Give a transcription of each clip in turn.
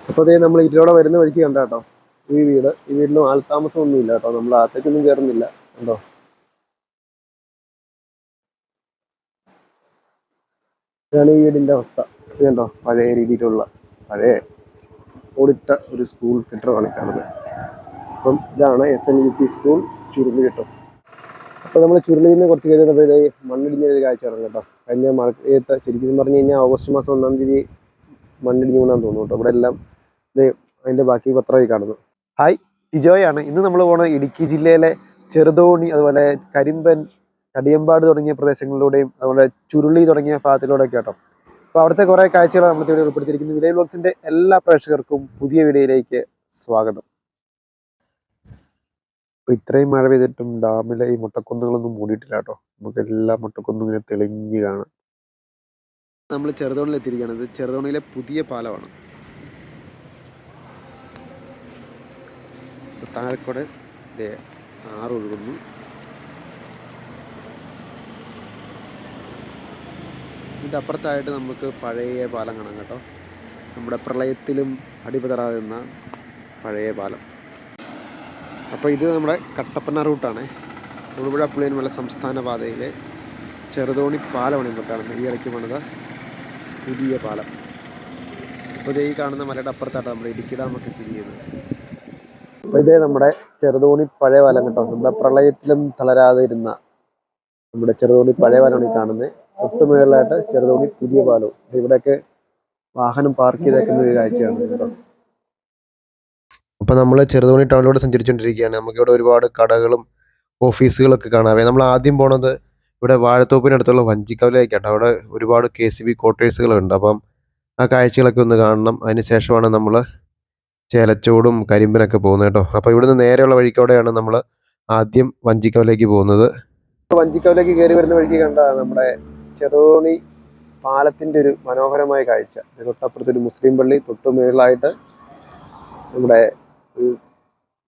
അപ്പോൾ അതേ നമ്മൾ ഇതിലൂടെ വരുന്ന വഴിക്ക് കണ്ട കേട്ടോ ഈ വീടിനും ആൾതാമസമൊന്നും ഇല്ല കേട്ടോ. നമ്മൾ അകത്തേക്കൊന്നും കയറുന്നില്ല. കണ്ടോ, ഇതാണ് ഈ വീടിന്റെ അവസ്ഥ. ഇത് കണ്ടോ, പഴയ രീതിയിലുള്ള പഴയ ഓടിട്ട ഒരു സ്കൂൾ കെട്ടിടമാണ് കാണുന്നത്. അപ്പം ഇതാണ് SNUP സ്കൂൾ ചുരുളി കേട്ടോ. അപ്പോൾ നമ്മൾ ചുരുളിയിൽ നിന്ന് കുറച്ച് കഴിഞ്ഞപ്പോൾ ഇതേ മണ്ണിടിഞ്ഞ ഒരു കാഴ്ച ഇറങ്ങും കേട്ടോ. കഴിഞ്ഞ മഴയത്ത് ശരിക്കും പറഞ്ഞു കഴിഞ്ഞാൽ ഓഗസ്റ്റ് മാസം 1-ാം തീയതി മണ്ണിടിഞ്ഞു വീണാന്ന് തോന്നുന്നു കേട്ടോ. ഇവിടെ എല്ലാം ഇത് അതിന്റെ ബാക്കി പത്രമായി കാണുന്നു. ഹായ്, ടിജോയാണ്. ഇന്ന് നമ്മൾ പോകുന്നത് ഇടുക്കി ജില്ലയിലെ ചെറുതോണി, അതുപോലെ കരിമ്പൻ, കടിയമ്പാട് തുടങ്ങിയ പ്രദേശങ്ങളിലൂടെയും അതുപോലെ ചുരുളി തുടങ്ങിയ ഭാഗത്തിലൂടെയൊക്കെ കേട്ടോ. അപ്പോൾ അവിടുത്തെ കുറേ കാഴ്ചകൾ നമ്മൾ ഇവിടെ ഉൾപ്പെടുത്തിയിരിക്കുന്നു. വില്ലേജ് വ്ലോഗ്സിന്റെ എല്ലാ പ്രേക്ഷകർക്കും പുതിയ വീഡിയോയിലേക്ക് സ്വാഗതം. അപ്പോൾ ഇത്രയും മഴ പെയ്തിട്ടും ഡാമിലെ ഈ മുട്ടക്കുന്നുകളൊന്നും മൂടിയിട്ടില്ല കേട്ടോ. നമുക്ക് എല്ലാ മുട്ടക്കുന്നും ഇങ്ങനെ തെളിഞ്ഞ് കാണാം. നമ്മൾ ചെറുതോണിയിൽ എത്തിയിരിക്കുകയാണ്. ഇത് ചെറുതോണിയിലെ പുതിയ പാലമാണ്. താഴെക്കൂടെ ആറൊഴുകുന്നു. ഇതിൻ്റെ അപ്പുറത്തായിട്ട് നമുക്ക് പഴയ പാലം കാണാം കേട്ടോ. നമ്മുടെ പ്രളയത്തിലും അടിപതറാതെ നിന്ന പഴയ പാലം. അപ്പോൾ ഇത് നമ്മുടെ കട്ടപ്പന റൂട്ടാണ്. തൊടുപുഴ പുളിയൻമല സംസ്ഥാന പാതയിലെ ചെറുതോണി പാലമാണ് ഇപ്പോൾ കാണുന്നത്. ഈ ഇടയ്ക്ക് പണിത പുതിയ പാലം. അപ്പോൾ ഇത് ഈ കാണുന്ന മലയുടെ അപ്പുറത്തായിട്ടാണ് നമ്മുടെ ഇടുക്കി ഡാമൊക്കെ സ്ഥിതി ചെയ്യുന്നത്. അപ്പോൾ ഇതേ നമ്മുടെ ചെറുതോണി പഴയ പാലം കേട്ടോ. നമ്മുടെ പ്രളയത്തിലും തളരാതെ ഇരുന്ന നമ്മുടെ ചെറുതോണി പഴയ പാലമാണ് ഈ കാണുന്നത്. തൊട്ടുമുകളിലായിട്ട് ചെറുതോണി പുതിയ പാലവും. ഇവിടെയൊക്കെ വാഹനം പാർക്ക് ചെയ്തേക്കുന്ന ഒരു കാഴ്ചയാണ് കേട്ടോ. അപ്പോൾ നമ്മൾ ചെറുതോണി ടൗണിലൂടെ സഞ്ചരിച്ചുകൊണ്ടിരിക്കുകയാണ്. നമുക്കിവിടെ ഒരുപാട് കടകളും ഓഫീസുകളൊക്കെ കാണാവേ. നമ്മൾ ആദ്യം പോണത് ഇവിടെ വാഴത്തോപ്പിനടുത്തുള്ള വഞ്ചിക്കവലയിലേക്കാട്ടോ. അവിടെ ഒരുപാട് KCB ക്വാർട്ടേഴ്സുകളുണ്ട്. അപ്പം ആ കാഴ്ചകളൊക്കെ ഒന്ന് കാണണം. അതിന് ശേഷമാണ് നമ്മൾ ചേലച്ചോടും കരിമ്പിനൊക്കെ പോകുന്നത് കേട്ടോ. അപ്പോൾ ഇവിടുന്ന് നേരെയുള്ള വഴിക്കോടെയാണ് നമ്മൾ ആദ്യം വഞ്ചിക്കവലേക്ക് പോകുന്നത്. വഞ്ചിക്കവലേക്ക് കയറി വരുന്ന വഴിക്ക് കണ്ട നമ്മുടെ ചെറുതോണി പാലത്തിൻ്റെ ഒരു മനോഹരമായ കാഴ്ച. തൊട്ടപ്പുറത്തൊരു മുസ്ലിം പള്ളി, തൊട്ടുമുകളിലായിട്ട് നമ്മുടെ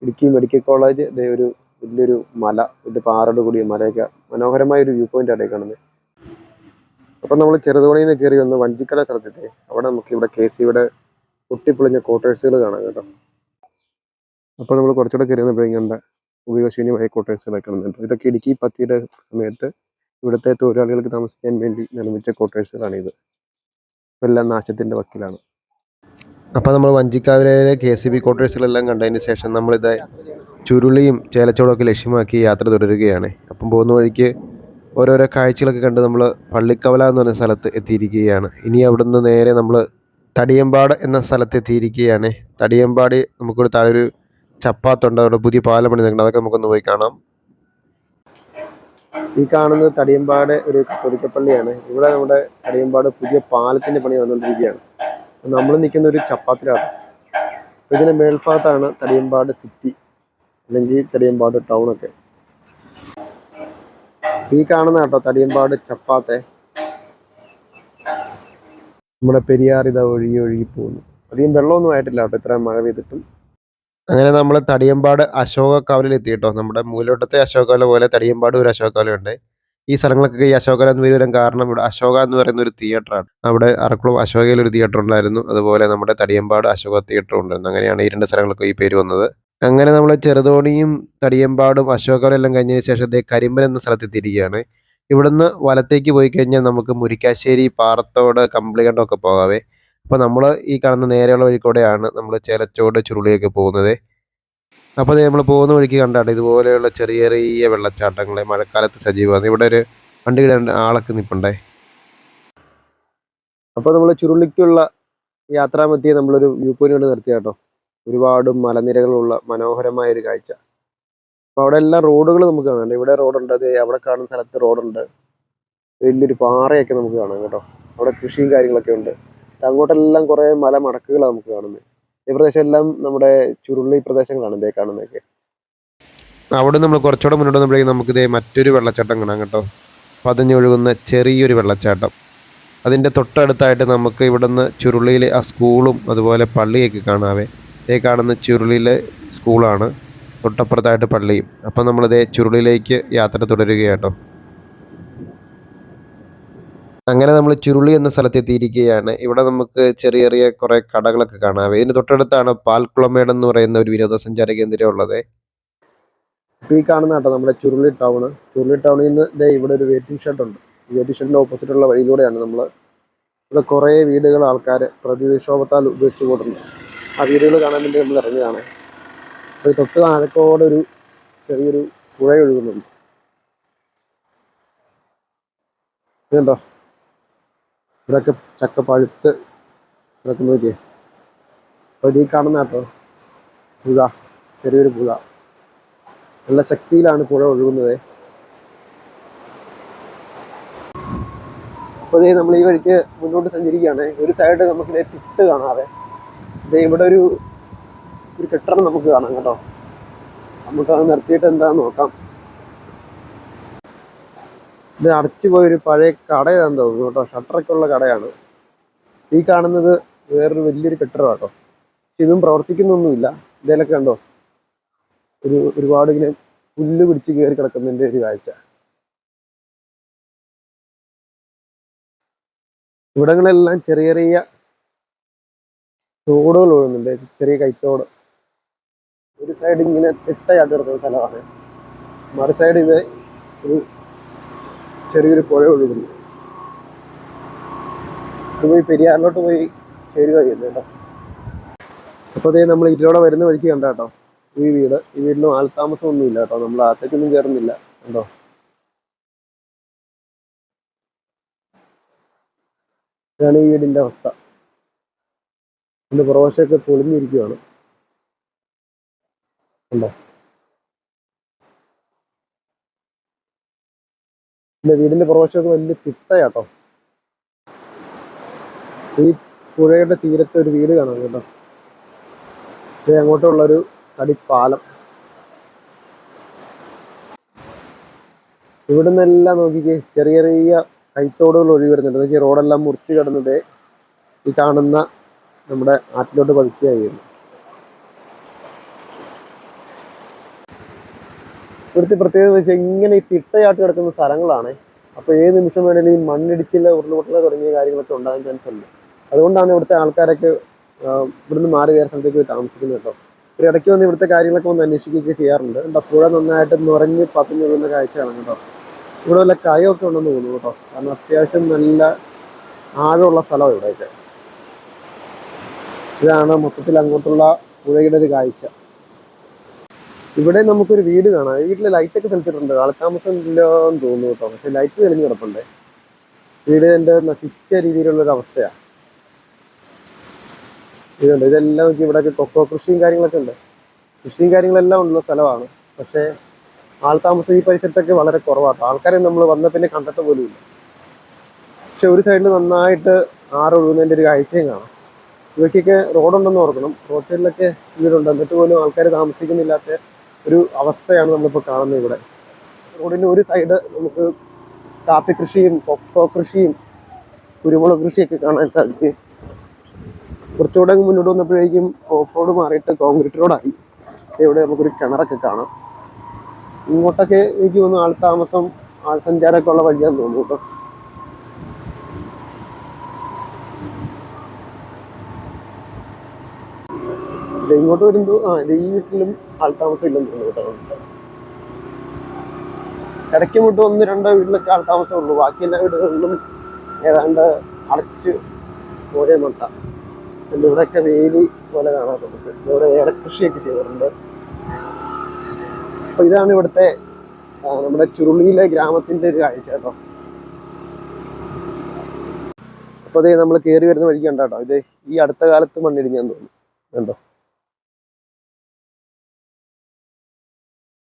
ഇടുക്കി മെഡിക്കൽ കോളേജ്, ഒരു വലിയൊരു മല, വലിയ പാറോട് കൂടിയ മലയൊക്കെ മനോഹരമായ ഒരു വ്യൂ പോയിന്റ് ആണ് കാണുന്നത്. അപ്പം നമ്മൾ ചെറുതോണിയിൽ നിന്ന് കയറി വന്ന് വഞ്ചിക്കല സ്ഥലത്തെത്തി. അവിടെ നമുക്ക് ഇവിടെ KCBയുടെ പൊട്ടിപ്പൊളിഞ്ഞ ക്വാർട്ടേഴ്സുകൾ കാണാം കേട്ടോ. അപ്പോൾ നമ്മൾ കുറച്ചുകൂടെ കയറി വന്നപ്പോഴേക്കും ഉപയോഗശൂന്യമായ ക്വാർട്ടേഴ്സുകളൊക്കെ കാണുന്നുണ്ട്. ഇതൊക്കെ ഇടുക്കി പത്തിയുടെ സമയത്ത് ഇവിടുത്തെ തൊഴിലാളികൾക്ക് താമസിക്കാൻ വേണ്ടി നിർമ്മിച്ച ക്വാർട്ടേഴ്സുകളാണിത്. എല്ലാം നാശത്തിൻ്റെ വക്കിലാണ്. അപ്പോൾ നമ്മൾ വഞ്ചിക്കാവിലെ KCB ക്വാർട്ടേഴ്സുകളെല്ലാം കണ്ടതിന് ശേഷം നമ്മളിത് ചുരുളിയും ചേലച്ചോടൊക്കെ ലക്ഷ്യമാക്കി യാത്ര തുടരുകയാണ്. അപ്പം പോകുന്ന വഴിക്ക് ഓരോരോ കാഴ്ചകളൊക്കെ കണ്ട് നമ്മൾ പള്ളിക്കവല എന്ന് പറഞ്ഞ സ്ഥലത്ത് എത്തിയിരിക്കുകയാണ്. ഇനി അവിടുന്ന് നേരെ നമ്മൾ തടിയമ്പാട് എന്ന സ്ഥലത്ത് എത്തിയിരിക്കുകയാണ്. തടിയമ്പാട് നമുക്കൊരു താഴെ ഒരു ചപ്പാത്തുണ്ട്. അവിടെ പുതിയ പാലം പണിതിട്ടുണ്ട്. അതൊക്കെ നമുക്കൊന്ന് പോയി കാണാം. ഈ കാണുന്നത് തടിയമ്പാട് ഒരു കത്തോലിക്ക പള്ളിയാണ്. ഇവിടെ നമ്മുടെ തടിയമ്പാട് പുതിയ പാലത്തിൻ്റെ പണി വന്നുകൊണ്ടിരിക്കുകയാണ്. നമ്മൾ നിൽക്കുന്ന ഒരു ചപ്പാത്തിലാണ്. ഇതിന് മേൽഭാഗത്താണ് തടിയമ്പാട് സിറ്റി അല്ലെങ്കിൽ തടിയമ്പാട് ടൗണൊക്കെ. ഈ കാണുന്ന കേട്ടോ തടിയമ്പാട് ചപ്പാത്തെ. നമ്മുടെ പെരിയാർ ഇതാ ഒഴുകി പോകുന്നു. അധികം വെള്ളമൊന്നും ആയിട്ടില്ല കേട്ടോ ഇത്രയും മഴ പെയ്തിട്ടും. അങ്ങനെ നമ്മൾ തടിയമ്പാട് അശോക കവലയിൽ എത്തി കേട്ടോ. നമ്മുടെ മൂലോട്ടത്തെ അശോക കവല പോലെ തടിയമ്പാട് ഒരു അശോക കവലയുണ്ട്. ഈ സ്ഥലങ്ങളൊക്കെ ഈ അശോക കവല എന്ന് പേര് വരാൻ കാരണം ഇവിടെ അശോക എന്ന് പറയുന്ന ഒരു തിയേറ്ററാണ്. അവിടെ അറക്കുളം അശോകയിൽ ഒരു തിയേറ്റർ ഉണ്ടായിരുന്നു. അതുപോലെ നമ്മുടെ തടിയമ്പാട് അശോക തിയേറ്റർ ഉണ്ടായിരുന്നു. അങ്ങനെയാണ് ഈ രണ്ട് സ്ഥലങ്ങൾക്ക് ഈ പേര് വന്നത്. അങ്ങനെ നമ്മൾ ചെറുതോണിയും തടിയമ്പാടും അശോക കവല എല്ലാം കഴിഞ്ഞതിന് ശേഷം കരിമ്പൻ എന്ന സ്ഥലത്ത് എത്തിയിരിക്കുകയാണ്. ഇവിടുന്ന് വലത്തേക്ക് പോയി കഴിഞ്ഞാൽ നമുക്ക് മുരിക്കാശ്ശേരി, പാറത്തോട്, കമ്പിളികണ്ടമൊക്കെ പോകാവേ. അപ്പോൾ നമ്മൾ ഈ കാണുന്ന നേരെയുള്ള വഴിക്കൂടെയാണ് നമ്മൾ ചേലച്ചോട്, ചുരുളിയൊക്കെ പോകുന്നത്. അപ്പോൾ നമ്മൾ പോകുന്ന വഴിക്ക് കണ്ടാണ് ഇതുപോലെയുള്ള ചെറിയ ചെറിയ വെള്ളച്ചാട്ടങ്ങൾ മഴക്കാലത്ത് സജീവമാണ്. ഇവിടെ ഒരു വണ്ടി ആളൊക്കെ നിൽപ്പുണ്ടേ. അപ്പോൾ നമ്മൾ ചുരുളിക്കുള്ള യാത്രാമധ്യേ നമ്മളൊരു വ്യൂ പോയിന്റ് നിർത്തിയ കേട്ടോ. ഒരുപാട് മലനിരകളുള്ള മനോഹരമായ ഒരു കാഴ്ച. അപ്പോൾ അവിടെ എല്ലാം റോഡുകൾ നമുക്ക് കാണാം. ഇവിടെ റോഡുണ്ട്, അത് അവിടെ കാണുന്ന സ്ഥലത്ത് റോഡുണ്ട്. വലിയൊരു പാറയൊക്കെ നമുക്ക് കാണാം കേട്ടോ. അവിടെ കൃഷിയും കാര്യങ്ങളൊക്കെ ഉണ്ട്. അങ്ങോട്ടെല്ലാം കുറേ മലമടക്കുകളാണ് നമുക്ക് കാണുന്നത്. ഈ പ്രദേശം എല്ലാം നമ്മുടെ ചുരുളി പ്രദേശങ്ങളാണ് ഇതേ കാണുന്നതൊക്കെ. അവിടെ നമ്മൾ കുറച്ചുകൂടെ മുന്നോട്ട് വന്നപ്പോഴേക്കും നമുക്കിതേ മറ്റൊരു വെള്ളച്ചാട്ടം കാണാം കേട്ടോ. പതിഞ്ഞൊഴുകുന്ന ചെറിയൊരു വെള്ളച്ചാട്ടം. അതിൻ്റെ തൊട്ടടുത്തായിട്ട് നമുക്ക് ഇവിടുന്ന് ചുരുളിയിലെ ആ സ്കൂളും അതുപോലെ പള്ളിയൊക്കെ കാണാവേ. ഇതേ കാണുന്ന ചുരുളിയിലെ സ്കൂളാണ്, തൊട്ടപ്പുറത്തായിട്ട് പള്ളിയും. അപ്പം നമ്മളിതേ ചുരുളിയിലേക്ക് യാത്ര തുടരുകയാട്ടോ. അങ്ങനെ നമ്മൾ ചുരുളി എന്ന സ്ഥലത്തെത്തിയിരിക്കുകയാണ്. ഇവിടെ നമുക്ക് ചെറിയ ചെറിയ കുറേ കടകളൊക്കെ കാണാം. ഇതിന് തൊട്ടടുത്താണ് പാൽക്കുളമേട് എന്ന് പറയുന്ന ഒരു വിനോദസഞ്ചാര കേന്ദ്രം ഉള്ളത്. ഇപ്പോൾ ഈ കാണുന്ന കേട്ടോ നമ്മുടെ ചുരുളി ടൗണ്. ചുരുളി ടൗണിൽ നിന്ന് ദേ ഇവിടെ ഒരു വെയിറ്റിംഗ് ഷെഡ് ഉണ്ട്. ഈ വെയിറ്റിംഗ് ഷെഡിൻ്റെ ഓപ്പോസിറ്റുള്ള വഴിയിലൂടെയാണ് നമ്മൾ. ഇവിടെ കുറേ വീടുകൾ ആൾക്കാർ പ്രകൃതിക്ഷോഭത്താൽ ഉപേക്ഷിച്ച് പോയിട്ടുണ്ട്. ആ വീടുകൾ കാണാൻ വേണ്ടി നമ്മൾ ഇറങ്ങിയതാണ്. അപ്പോൾ തൊട്ട് താഴെക്കോടൊരു ചെറിയൊരു പുഴ ഒഴുകുന്നുണ്ട്. ഇതുണ്ടോ, ഇവിടെയൊക്കെ ചക്ക പഴുത്ത് കിടക്കുന്ന നോക്കിയേ. അപ്പോൾ ഈ കാണുന്ന കേട്ടോ പുഴ, ചെറിയൊരു പുഴ. നല്ല ശക്തിയിലാണ് പുഴ ഒഴുകുന്നത്. അപ്പോൾ ഇതേ നമ്മൾ ഈ വഴിക്ക് മുന്നോട്ട് സഞ്ചരിക്കുകയാണ്. ഒരു സൈഡ് നമുക്ക് ഇതേ തിട്ട് കാണാതെ ഇതേ ഇവിടെ ഒരു കെട്ടിടം നമുക്ക് കാണാം കേട്ടോ. നമുക്കത് നിർത്തിയിട്ട് എന്താന്ന് നോക്കാം. ഇത് അടച്ചു പോയൊരു പഴയ കടയാണെന്ന് തോന്നുന്നു കേട്ടോ. ഷട്ടറൊക്കെ ഉള്ള കടയാണ്. ഈ കാണുന്നത് വേറൊരു വലിയൊരു കെട്ടിടം കേട്ടോ. ഇതും പ്രവർത്തിക്കുന്നൊന്നുമില്ല. ഇതിലൊക്കെ കണ്ടോ ഒരുപാട് ഇങ്ങനെ പുല്ല് പിടിച്ച് കയറി കിടക്കുന്നതിൻ്റെ ഒരു കാഴ്ച. ഇവിടങ്ങളെല്ലാം ചെറിയ ചെറിയ തോടുകൾ ഒഴുകുന്നുണ്ട്, ചെറിയ കൈത്തോട്. ഒരു സൈഡ് ഇങ്ങനെ തിട്ടയായിട്ട് കിടക്കുന്ന സ്ഥലമാണ്, മറു സൈഡ് ഇത് ഒരു ചെറിയൊരു പുഴ ഒഴുകുന്നു. ഇത് പോയി പെരിയാറിലോട്ട് പോയി ചേരുക ചെയ്യുന്നു കേട്ടോ. അപ്പോൾ അതേ നമ്മൾ ഇതിലൂടെ വരുന്ന വഴിക്ക് കണ്ട കേട്ടോ ഈ വീടിനും ആൾത്താമസം ഇല്ല കേട്ടോ. നമ്മൾ അകത്തേക്കൊന്നും കയറുന്നില്ല കണ്ടോ. ഇതാണ് ഈ വീടിൻ്റെ അവസ്ഥ. ഇതിൻ്റെ പുറവശമൊക്കെ പൊളിഞ്ഞിരിക്കുകയാണ് കണ്ടോ. പിന്നെ വീടിൻ്റെ പുറവശമൊക്കെ വലിയ തിട്ടയാട്ടോ. ഈ പുഴയുടെ തീരത്ത് ഒരു വീട് കാണാം കേട്ടോ. ഇത് അങ്ങോട്ടുള്ളൊരു തടിപ്പാലം. ഇവിടെ നിന്നെല്ലാം നോക്കിക്കേ ചെറിയ ചെറിയ കൈത്തോടുകൾ ഒഴുകി വരുന്നുണ്ട്. നോക്കി റോഡെല്ലാം മുറിച്ച് കിടന്നത് ഈ കാണുന്ന നമ്മുടെ ആറ്റിലോട്ട് പതിക്കുകയായിരുന്നു. ഇവിടുത്തെ പ്രത്യേകത എന്ന് വെച്ചാൽ ഇങ്ങനെ ഈ തിട്ടയാട്ട് കിടക്കുന്ന സ്ഥലങ്ങളാണ്. അപ്പോൾ ഏത് നിമിഷം വേണമെങ്കിലും ഈ മണ്ണിടിച്ചിൽ, ഉരുൾപൊട്ടൽ തുടങ്ങിയ കാര്യങ്ങളൊക്കെ ഉണ്ടാകാൻ ചാൻസ് ഉണ്ട്. അതുകൊണ്ടാണ് ഇവിടുത്തെ ആൾക്കാരൊക്കെ ഇവിടുന്ന് മാറി വേറെ സ്ഥലത്തേക്ക് പോയി താമസിക്കുന്നത് കേട്ടോ. ഒരു ഇടയ്ക്ക് വന്ന് ഇവിടുത്തെ കാര്യങ്ങളൊക്കെ ഒന്ന് അന്വേഷിക്കുകയൊക്കെ ചെയ്യാറുണ്ട്. എന്താ പുഴ നന്നായിട്ട് നിറഞ്ഞ് പതിഞ്ഞൊഴുകുന്ന കാഴ്ചയാണ് കേട്ടോ. ഇവിടെ വല്ല കയമൊക്കെ ഉണ്ടെന്ന് തോന്നുന്നു കേട്ടോ. കാരണം അത്യാവശ്യം നല്ല ആഴമുള്ള സ്ഥലമാണ് ഇവിടെയൊക്കെ. ഇതാണ് മൊത്തത്തിൽ അങ്ങോട്ടുള്ള പുഴയുടെ ഒരു കാഴ്ച. ഇവിടെ നമുക്കൊരു വീട് കാണാം. ഈ വീട്ടിൽ ലൈറ്റൊക്കെ തെളിച്ചിട്ടുണ്ട്. ആൾത്താമസം ഇല്ലെന്ന് തോന്നുന്നു കേട്ടോ. പക്ഷെ ലൈറ്റ് തെളിഞ്ഞ് കിടപ്പുണ്ട്. വീട് എൻ്റെ നശിച്ച രീതിയിലുള്ളൊരു അവസ്ഥയാണ്. ഇതുണ്ട്, ഇതെല്ലാം നോക്കി ഇവിടെയൊക്കെ കൊക്കോ കൃഷിയും കാര്യങ്ങളൊക്കെ ഉണ്ട്. കൃഷിയും കാര്യങ്ങളെല്ലാം ഉള്ള സ്ഥലമാണ്. പക്ഷേ ആൾത്താമസം ഈ പരിസരത്തൊക്കെ വളരെ കുറവാണ്. ആൾക്കാരെ നമ്മൾ വന്ന പിന്നെ കണ്ടിട്ട് പോലും ഇല്ല. പക്ഷെ ഒരു സൈഡിൽ നന്നായിട്ട് ആറൊഴുകുന്നതിൻ്റെ ഒരു കാഴ്ചയും കാണാം. ഇവയ്ക്കൊക്കെ റോഡുണ്ടെന്ന് ഓർക്കണം. റോഡ് സൈഡിലൊക്കെ വീടുണ്ട്, എന്നിട്ട് പോലും ആൾക്കാർ താമസിക്കുന്നില്ലാത്ത ഒരു അവസ്ഥയാണ് നമ്മളിപ്പോൾ കാണുന്നത് ഇവിടെ. റോഡിൻ്റെ ഒരു സൈഡ് നമുക്ക് കാപ്പി കൃഷിയും കൊക്കോ കൃഷിയും കുരുമുളക് കൃഷിയൊക്കെ കാണാൻ സാധിക്കും. കുറച്ചുകൂടെ മുന്നോട്ട് വന്നപ്പോഴേക്കും ഓഫ് റോഡ് മാറിയിട്ട് കോൺക്രീറ്റ് റോഡായി. ഇവിടെ നമുക്കൊരു കിണറൊക്കെ കാണാം. ഇങ്ങോട്ടൊക്കെ എനിക്ക് തോന്നുന്നു ആൾത്താമസം, ആൾസഞ്ചാരമൊക്കെ ഉള്ള വഴിയാന്ന് തോന്നുന്നു കേട്ടോ. ഇങ്ങോട്ട് വരുമ്പോൾ ഈ വീട്ടിലും ആൾത്താമസം ഇല്ലെന്ന് തോന്നുന്നു കേട്ടോ. ഇടയ്ക്ക് മുട്ട് 1-2 വീട്ടിലൊക്കെ ആൾത്താമസം ഉള്ളൂ. ബാക്കി എല്ലാ വീടുകളിലും ഏതാണ്ട് അടച്ച് ഒരേ മട്ട. പിന്നെ ഇവിടെയൊക്കെ വേലി പോലെ കാണാൻ നമുക്ക്. ഇവിടെ ഏറെ കൃഷിയൊക്കെ ചെയ്തിട്ടുണ്ട്. അപ്പൊ ഇതാണ് ഇവിടുത്തെ നമ്മുടെ ചുരുളിയിലെ ഗ്രാമത്തിന്റെ ഒരു കാഴ്ച കേട്ടോ. അപ്പൊ അതേ നമ്മൾ കയറി വരുന്ന വഴിക്ക് കണ്ടോ. ഇത് ഈ അടുത്ത കാലത്ത് മണ്ണിടിഞ്ഞാന്ന് തോന്നുന്നു കണ്ടോ.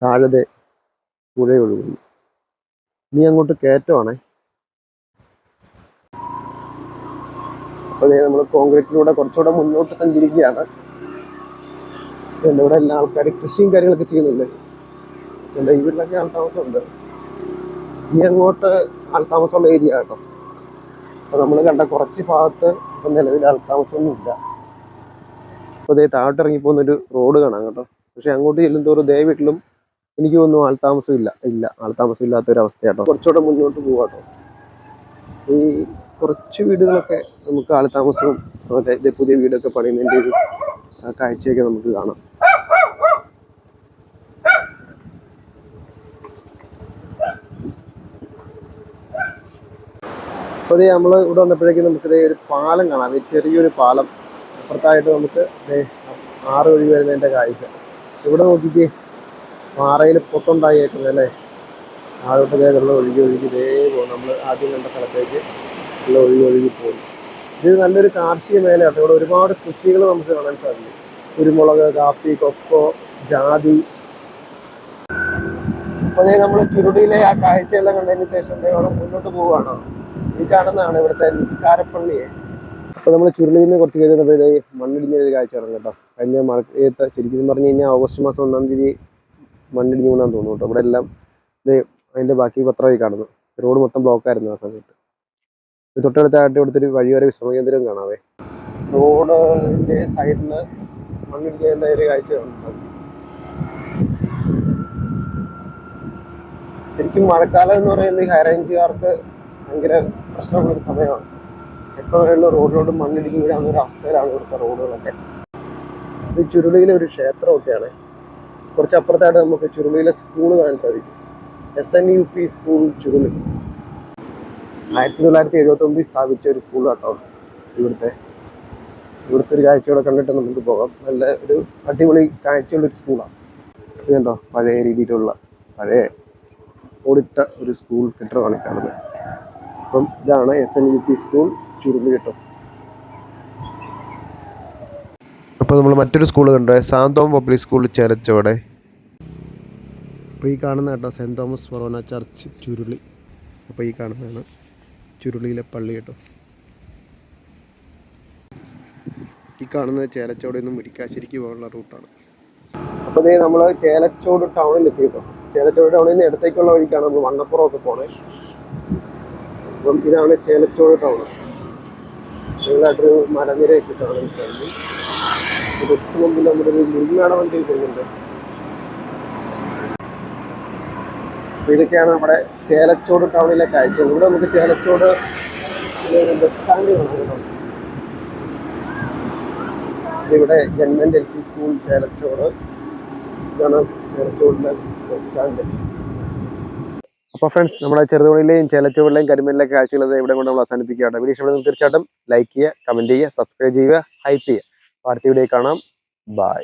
താഴെ പുഴ ഒഴുകുന്നു. ഇനി അങ്ങോട്ട് കയറ്റമാണേ. അപ്പൊ അതേ നമ്മൾ കോൺക്രീറ്റിലൂടെ കുറച്ചുകൂടെ മുന്നോട്ട് സഞ്ചരിക്കുകയാണ്. ഇവിടെ എല്ലാ ആൾക്കാരും കൃഷിയും കാര്യങ്ങളൊക്കെ ചെയ്യുന്നുണ്ട്. എൻ്റെ ഈ വീട്ടിലൊക്കെ ആൾത്താമസമുണ്ട്. ഇനി അങ്ങോട്ട് ആൾത്താമസമുള്ള ഏരിയ കേട്ടോ. അപ്പൊ നമ്മൾ കണ്ട കുറച്ച് ഭാഗത്ത് ഇപ്പം നിലവിൽ ആൾത്താമസമൊന്നും ഇല്ല. അപ്പോൾ അതേ താഴോട്ട് ഇറങ്ങിപ്പോകുന്നൊരു റോഡ് കാണാം കേട്ടോ. പക്ഷെ അങ്ങോട്ട് ചെല്ലുന്തോറും ദേ വീട്ടിലും എനിക്ക് തോന്നുന്നു ആൾത്താമസം ഇല്ല ആൾത്താമസം ഇല്ലാത്തൊരവസ്ഥ കേട്ടോ. കുറച്ചുകൂടെ മുന്നോട്ട് പോവാട്ടോ. ഈ കുറച്ച് വീടുകളൊക്കെ നമുക്ക് ആൾ താമസവും അതായത് പുതിയ വീടൊക്കെ പണിയുന്നതിൻ്റെ ഒരു കാഴ്ചയൊക്കെ നമുക്ക് കാണാം. അപ്പോൾ നമ്മൾ ഇവിടെ വന്നപ്പോഴേക്കും നമുക്കിത് ഒരു പാലം കാണാം. ഈ ചെറിയൊരു പാലം അപ്പുറത്തായിട്ട് നമുക്ക് ആറ് ഒഴുകി വരുന്നതിൻ്റെ കാഴ്ച. ഇവിടെ നോക്കിയിട്ട് പാറയിൽ പൊട്ടുണ്ടായേക്കുന്നത് അല്ലേ, ആഴോട്ട് വെള്ളം ഒഴുകി ഒഴുകി ഇതേ പോകും. നമ്മൾ ആദ്യം കണ്ട സ്ഥലത്തേക്ക് വെള്ളം ഒഴുകി ഒഴുകി പോകും. ഇത് നല്ലൊരു കാർഷിക മേഖലയാണ്. ഇവിടെ ഒരുപാട് കൃഷികൾ നമുക്ക് കാണാൻ സാധിക്കും. കുരുമുളക്, കാപ്പി, കൊക്കോ, ജാതി. അപ്പോൾ നമ്മൾ ചുരുളിയിലെ ആ കാഴ്ചയെല്ലാം കണ്ടതിന് ശേഷം അവിടെ മുന്നോട്ട് പോവുകയാണോ. ഈ കാണുന്നതാണ് ഇവിടുത്തെ നിസ്കാരപ്പള്ളിയെ. അപ്പോൾ നമ്മൾ ചുരുളിയിൽ നിന്ന് കുറച്ച് കഴിഞ്ഞപ്പോൾ ഇതേ മണ്ണിടിഞ്ഞൊരു കാഴ്ച കാണാം കേട്ടോ. കഴിഞ്ഞ മഴയത്ത് ശരിക്കും പറഞ്ഞു കഴിഞ്ഞാൽ ഓഗസ്റ്റ് മാസം 1-ാം തീയതി മണ്ണിടിഞ്ഞു വീണാന്ന് തോന്നുന്നു കേട്ടോ. ഇവിടെ എല്ലാം ഇത് അതിൻ്റെ ബാക്കി പത്രമായി കാണുന്നു. റോഡ് മൊത്തം ബ്ലോക്കായിരുന്നു ആ സമയത്ത്. തൊട്ടടുത്തായിട്ട് ഇവിടുത്തെ ഒരു വഴിയോര വിശ്രമ കേന്ദ്രം കാണാവേ. റോഡിൻ്റെ സൈഡിൽ മണ്ണിടിഞ്ഞ ഒരു കാഴ്ച കാണുന്നു. ശരിക്കും മഴക്കാലം എന്ന് പറയുന്നത് ഈ ഹൈറേഞ്ചുകാർക്ക് ഭയങ്കര പ്രശ്നമുള്ളൊരു സമയമാണ്. എപ്പോഴുള്ള റോഡിലോട്ട് മണ്ണിടിഞ്ഞ് വീഴാവുന്ന ഒരു അവസ്ഥയിലാണ് ഇവിടുത്തെ റോഡുകളൊക്കെ. ഇത് ചുരുളിയിലെ ഒരു ക്ഷേത്രമൊക്കെയാണ്. കുറച്ച് അപ്പുറത്തായിട്ട് നമുക്ക് ചുരുളിയിലെ സ്കൂൾ കാണാൻ സാധിക്കും. SNUP school Churuli. 1979 സ്ഥാപിച്ച ഒരു സ്കൂൾ കേട്ടോ. ഇവിടുത്തെ ഒരു കാഴ്ചയോടെ കണ്ടിട്ട് നമുക്ക് പോകാം. നല്ല ഒരു അടിപൊളി കാഴ്ചയുള്ളൊരു സ്കൂളാണ് ഇത് കണ്ടോ. പഴയ രീതിയിലുള്ള പഴയ ഓടിട്ട ഒരു സ്കൂൾ കെട്ടിടമാണ് കാണുന്നത്. അപ്പം ഇതാണ് SNUP സ്കൂൾ ചുരുളി കേട്ടോ. അപ്പോൾ നമ്മൾ മറ്റൊരു സ്കൂൾ കണ്ടോ, സാന്തോം പബ്ലിക് സ്കൂൾ ചേലച്ചോടെ. അപ്പോൾ ഈ കാണുന്ന കേട്ടോ സെൻറ് തോമസ് ഫൊറോന ചർച്ച് ചുരുളി. അപ്പോൾ ഈ കാണുന്നതാണ് ചുരുളിയിലെ പള്ളി കേട്ടോ. ഈ കാണുന്നത് ചേലച്ചോട് നിന്നും മുരിക്കാശ്ശേരിക്ക് പോകാനുള്ള റൂട്ടാണ്. അപ്പോൾ ഇതേ നമ്മൾ ചേലച്ചോട് ടൗണിൽ എത്തി കേട്ടോ. ചേലച്ചോട് ടൗണിൽ നിന്ന് ഇടത്തേക്കുള്ള വഴിക്കാണ് നമ്മൾ വണ്ണപ്പുറമൊക്കെ പോണേ. അപ്പം ഇതാണ് ചേലച്ചോട് ടൗൺ. നിങ്ങളായിട്ടൊരു മലനിരയൊക്കെ കാണാൻ സാധിക്കും. തൊട്ട് മുമ്പിൽ നമ്മുടെ ഒരു മുരിങ്ങാട വണ്ടി പോകുന്നുണ്ട്. അപ്പോൾ ഇതൊക്കെയാണ് നമ്മുടെ ചേലച്ചോട് ടൗണിലെ കാഴ്ചകൾ. ഇവിടെ നമുക്ക് ചേലച്ചോട് ബസ് സ്റ്റാൻഡ് കാണാം കേട്ടോ. ഇവിടെ ഗവൺമെൻറ് LP സ്കൂൾ ചേലച്ചോട്. ഇതാണ് ചേലച്ചോടിലെ ബസ് സ്റ്റാൻഡ്. അപ്പോൾ ഫ്രണ്ട്സ്, നമ്മുടെ ചെറുതോണിയിലെയും ചേലച്ചോടിലെയും കരിമലിലെയും കാഴ്ചകൾ ഇവിടെ കൊണ്ട് നമ്മൾ അവസാനിപ്പിക്കുകയാണ്. വീഡിയോ ഇഷ്ടപ്പെടുന്നത് തീർച്ചയായിട്ടും ലൈക്ക് ചെയ്യുക, കമൻറ്റ് ചെയ്യുക, സബ്സ്ക്രൈബ് ചെയ്യുക, ഹൈപ്പ് ചെയ്യുക. അടുത്ത വീഡിയോ കാണാം. ബൈ.